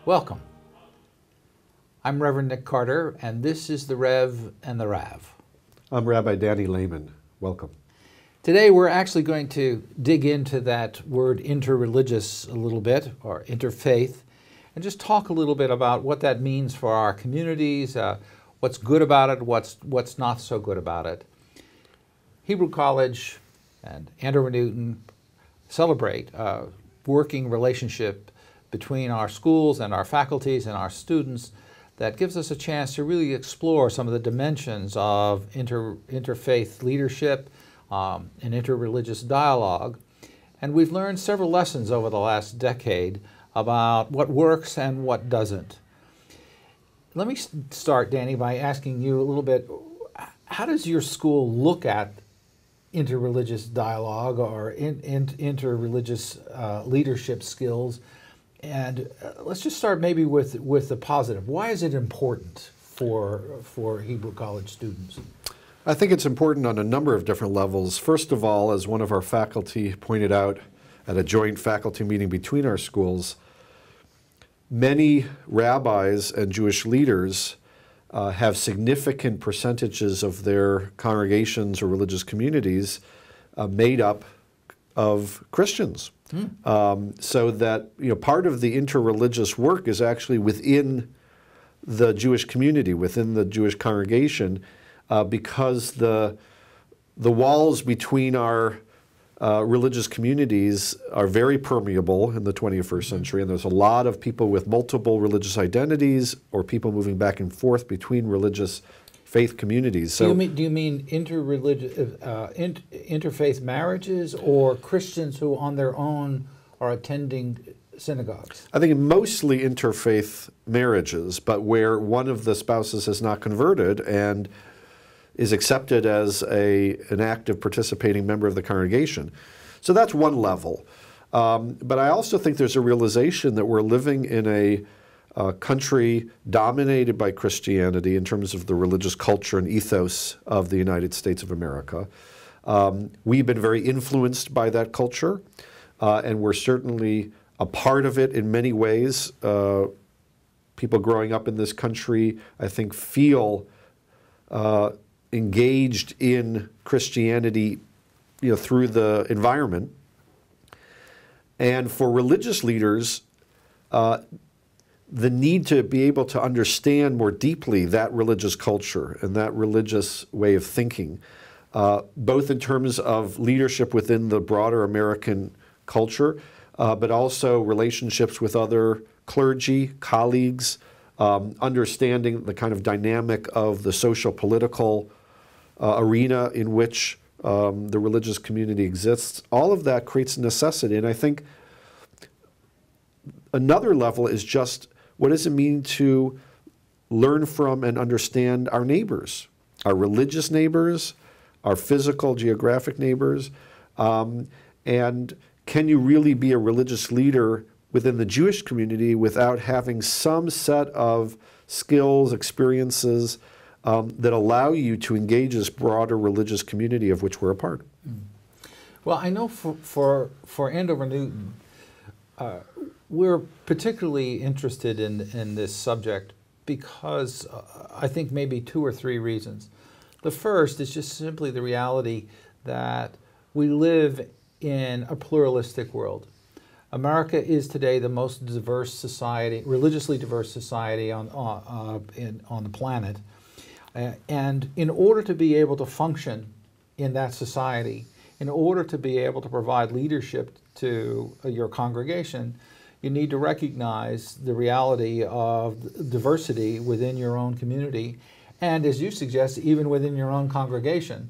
Welcome. I'm Reverend Nick Carter, and this is the Rev and the Rav. I'm Rabbi Danny Lehmann. Welcome. Today we're actually going to dig into that word interreligious a little bit, or interfaith, and just talk a little bit about what that means for our communities, what's good about it, what's not so good about it. Hebrew College and Andover Newton celebrate a working relationship between our schools and our faculties and our students that gives us a chance to really explore some of the dimensions of interfaith leadership and interreligious dialogue. And we've learned several lessons over the last decade about what works and what doesn't. Let me start, Danny, by asking you a little bit, how does your school look at interreligious dialogue or interreligious leadership skills? And let's just start maybe with the positive. Why is it important for Hebrew College students? I think it's important on a number of different levels. First of all, as one of our faculty pointed out at a joint faculty meeting between our schools, many rabbis and Jewish leaders have significant percentages of their congregations or religious communities made up of Christians. So that part of the interreligious work is actually within the Jewish community, within the Jewish congregation, because the walls between our religious communities are very permeable in the 21st century, and there's a lot of people with multiple religious identities or people moving back and forth between religious faith communities. So, do you mean interfaith marriages, or Christians who on their own are attending synagogues? I think mostly interfaith marriages, but where one of the spouses has not converted and is accepted as an active participating member of the congregation. So that's one level. But I also think there's a realization that we're living in a country dominated by Christianity in terms of the religious culture and ethos of the United States of America. We've been very influenced by that culture, and we're certainly a part of it in many ways. People growing up in this country, I think, feel engaged in Christianity, through the environment. And for religious leaders, the need to be able to understand more deeply that religious culture and that religious way of thinking, both in terms of leadership within the broader American culture, but also relationships with other clergy, colleagues, understanding the kind of dynamic of the social political arena in which the religious community exists. All of that creates a necessity. And I think another level is just, what does it mean to learn from and understand our neighbors, our religious neighbors, our physical, geographic neighbors? And can you really be a religious leader within the Jewish community without having some set of skills, experiences that allow you to engage this broader religious community of which we're a part? Well, I know for Andover Newton, we're particularly interested in this subject because I think maybe two or three reasons. The first is just simply the reality that we live in a pluralistic world. America is today the most diverse society, religiously diverse society on the planet. And in order to be able to function in that society, in order to be able to provide leadership to your congregation, you need to recognize the reality of diversity within your own community, and as you suggest, even within your own congregation,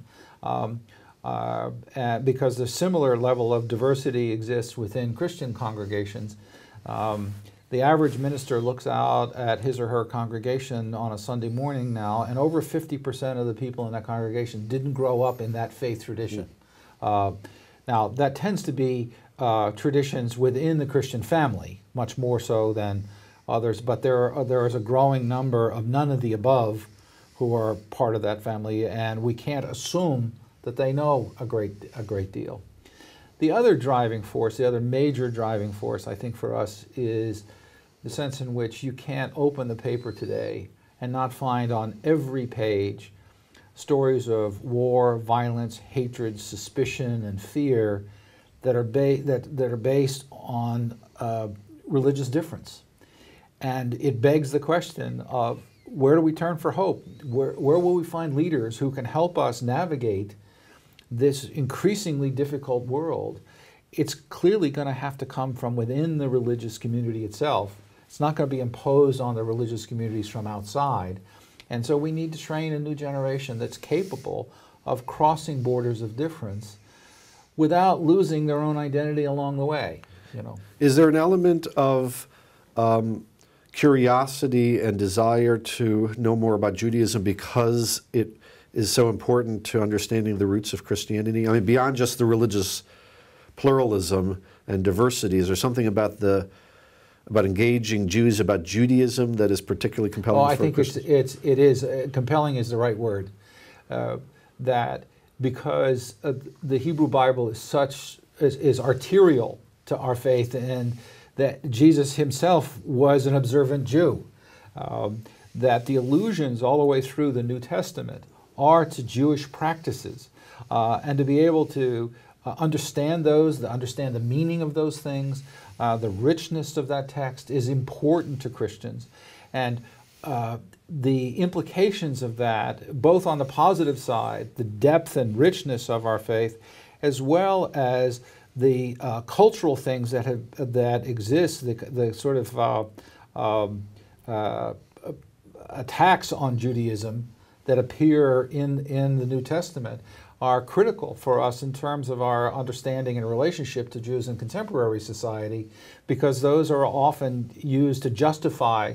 because a similar level of diversity exists within Christian congregations. The average minister looks out at his or her congregation on a Sunday morning now, and over 50% of the people in that congregation didn't grow up in that faith tradition. Now, that tends to be traditions within the Christian family, much more so than others, but there is a growing number of none of the above who are part of that family, and we can't assume that they know a great deal. The other driving force, the other major driving force, I think, for us is the sense in which you can't open the paper today and not find on every page stories of war, violence, hatred, suspicion, and fear that are based on religious difference. And it begs the question of, where do we turn for hope? Where will we find leaders who can help us navigate this increasingly difficult world? It's clearly going to have to come from within the religious community itself. It's not going to be imposed on the religious communities from outside. And so we need to train a new generation that's capable of crossing borders of difference without losing their own identity along the way. You know. Is there an element of curiosity and desire to know more about Judaism because it is so important to understanding the roots of Christianity? I mean, beyond just the religious pluralism and diversity, is there something about engaging Jews about Judaism that is particularly compelling? I think it is compelling is the right word. That because the Hebrew Bible is arterial to our faith, and that Jesus himself was an observant Jew, that the allusions all the way through the New Testament are to Jewish practices, and to be able to understand those, to understand the meaning of those things, the richness of that text is important to Christians. And the implications of that, both on the positive side, the depth and richness of our faith, as well as the cultural things that exist, the sort of attacks on Judaism that appear in the New Testament, are critical for us in terms of our understanding and relationship to Jews in contemporary society, because those are often used to justify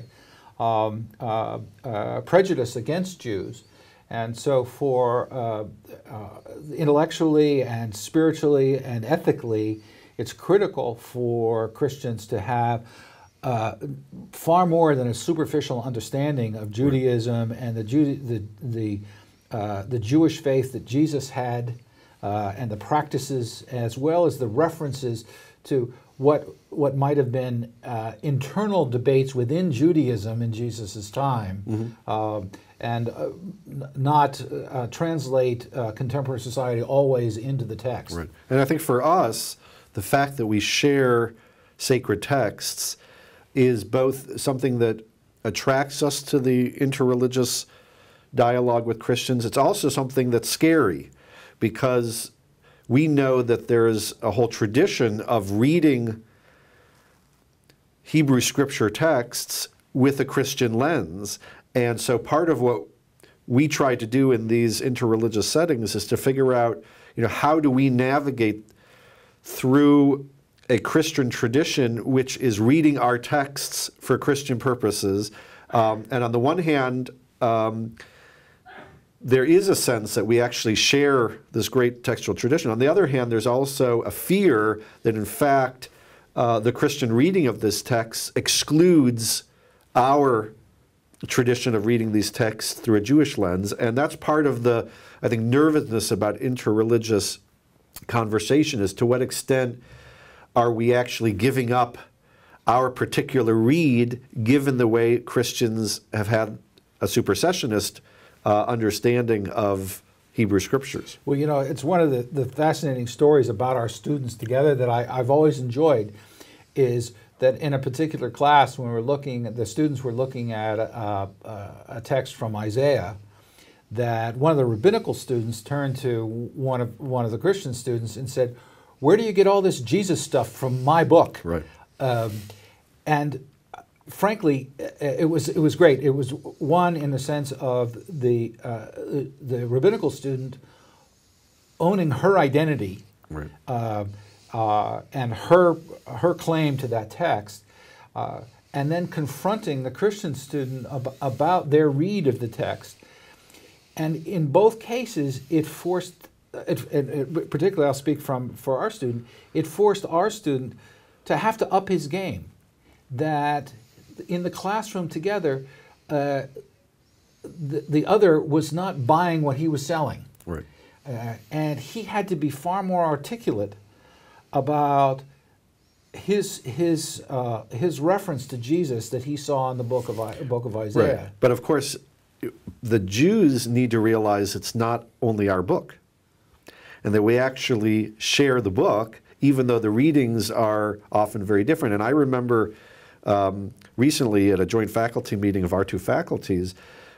prejudice against Jews. And so for intellectually and spiritually and ethically, it's critical for Christians to have far more than a superficial understanding of Judaism and the Jewish faith that Jesus had, and the practices, as well as the references to what might have been internal debates within Judaism in Jesus' time, and not translate contemporary society always into the text. Right. And I think for us, the fact that we share sacred texts is both something that attracts us to the interreligious dialogue with Christians. It's also something that's scary, because we know that there's a whole tradition of reading Hebrew scripture texts with a Christian lens. And so part of what we try to do in these interreligious settings is to figure out, how do we navigate through a Christian tradition which is reading our texts for Christian purposes. And on the one hand, there is a sense that we actually share this great textual tradition. On the other hand, there's also a fear that, in fact, the Christian reading of this text excludes our tradition of reading these texts through a Jewish lens. And that's part of the, I think, nervousness about interreligious conversation, is to what extent are we actually giving up our particular read, given the way Christians have had a supersessionist understanding of Hebrew scriptures. Well, it's one of the fascinating stories about our students together that I've always enjoyed, is that in a particular class, when the students were looking at a text from Isaiah, that one of the rabbinical students turned to one of the Christian students and said, "Where do you get all this Jesus stuff from my book?" Right. And frankly, it was great. It was one in the sense of the rabbinical student owning her identity, right, and her claim to that text, and then confronting the Christian student about their read of the text. And in both cases, it forced, particularly I'll speak for our student, it forced our student to have to up his game. That in the classroom together, the other was not buying what he was selling. Right. And he had to be far more articulate about his reference to Jesus that he saw in the book of Isaiah. Right. But of course, the Jews need to realize it's not only our book, and that we actually share the book, even though the readings are often very different. And I remember recently at a joint faculty meeting of our two faculties,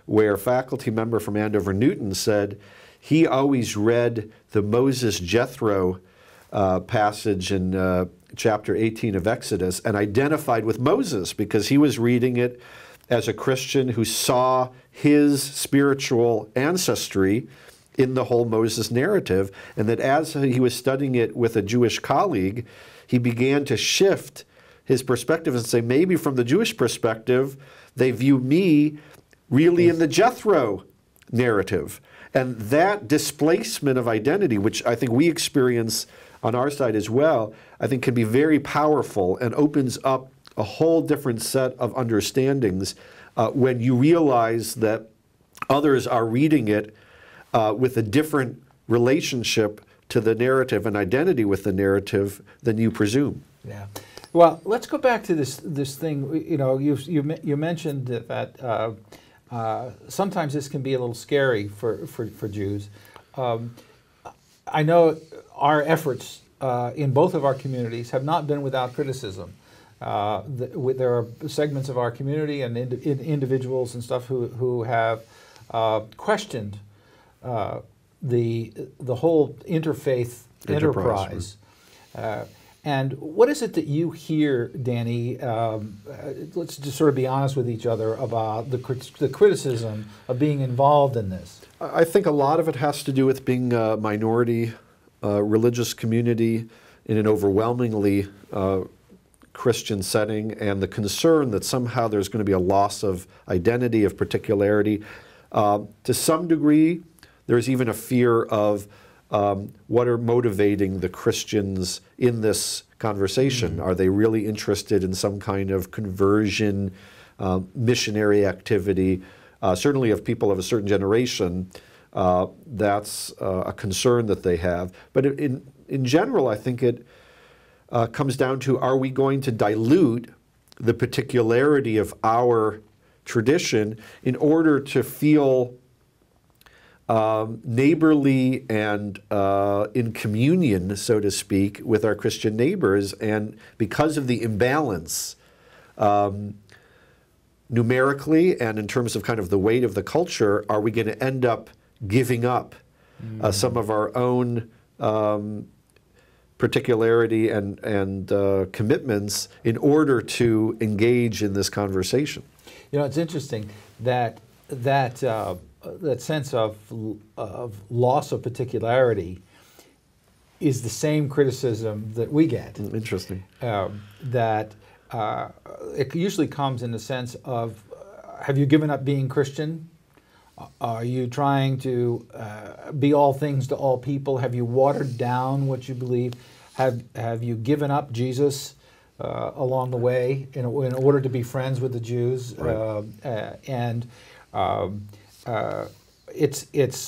where a faculty member from Andover, Newton, said he always read the Moses Jethro passage in chapter 18 of Exodus and identified with Moses because he was reading it as a Christian who saw his spiritual ancestry in the whole Moses narrative, and that as he was studying it with a Jewish colleague, he began to shift his perspective and say, maybe from the Jewish perspective, they view me really in the Jethro narrative. And that displacement of identity, which I think we experience on our side as well, I think can be very powerful and opens up a whole different set of understandings when you realize that others are reading it with a different relationship to the narrative and identity with the narrative than you presume. Yeah. Well, let's go back to this thing. You know, you mentioned that sometimes this can be a little scary for Jews. I know our efforts in both of our communities have not been without criticism. There are segments of our community and individuals and stuff who have questioned the whole interfaith enterprise. And what is it that you hear, Danny? Let's just sort of be honest with each other about the criticism of being involved in this. I think a lot of it has to do with being a minority religious community in an overwhelmingly Christian setting, and the concern that somehow there's going to be a loss of identity, of particularity. To some degree, there's even a fear of what are motivating the Christians in this conversation. Mm-hmm. Are they really interested in some kind of conversion, missionary activity? Certainly of people of a certain generation, that's a concern that they have. But in general, I think it comes down to, are we going to dilute the particularity of our tradition in order to feel neighborly and in communion, so to speak, with our Christian neighbors? And because of the imbalance numerically and in terms of kind of the weight of the culture, are we going to end up giving up some of our own particularity and commitments in order to engage in this conversation? You know, it's interesting that sense of loss of particularity is the same criticism that we get. Interesting. That it usually comes in the sense of, have you given up being Christian? Are you trying to be all things to all people? Have you watered down what you believe? Have you given up Jesus along the way in order to be friends with the Jews? Right. It's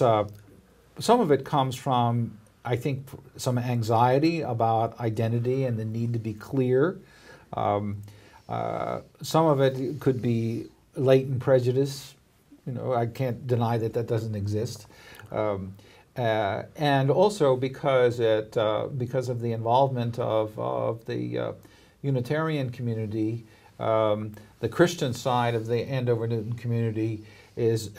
some of it comes from, I think, some anxiety about identity and the need to be clear. Some of it could be latent prejudice. You know, I can't deny that doesn't exist. And also because of the involvement of the Unitarian community, the Christian side of the Andover Newton community is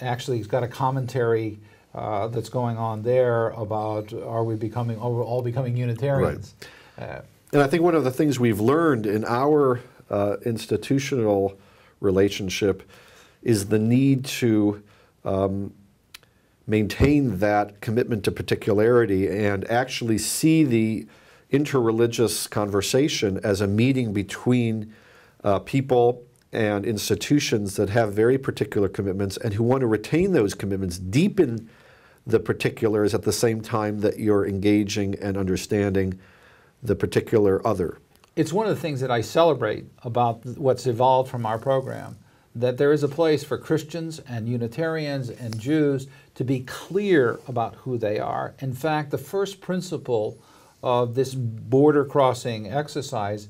actually, it's got a commentary that's going on there about, are we all becoming Unitarians? Right. And I think one of the things we've learned in our institutional relationship is the need to maintain that commitment to particularity and actually see the interreligious conversation as a meeting between people and institutions that have very particular commitments and who want to retain those commitments, deepen the particulars at the same time that you're engaging and understanding the particular other. It's one of the things that I celebrate about what's evolved from our program, that there is a place for Christians and Unitarians and Jews to be clear about who they are. In fact, the first principle of this border crossing exercise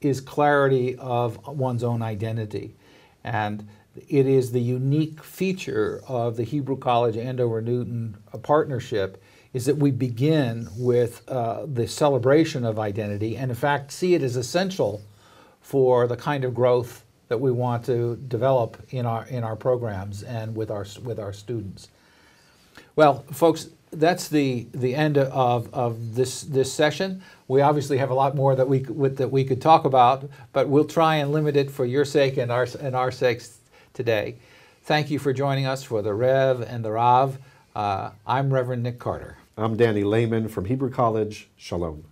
is clarity of one's own identity. And it is the unique feature of the Hebrew College Andover Newton partnership is that we begin with the celebration of identity and in fact see it as essential for the kind of growth that we want to develop in our programs and with our students. Well, folks, that's the end of this session. We obviously have a lot more that we could talk about, but we'll try and limit it for your sake and our sakes today. Thank you for joining us for the Rev and the Rav. I'm Reverend Nick Carter. I'm Danny Lehmann from Hebrew College. Shalom.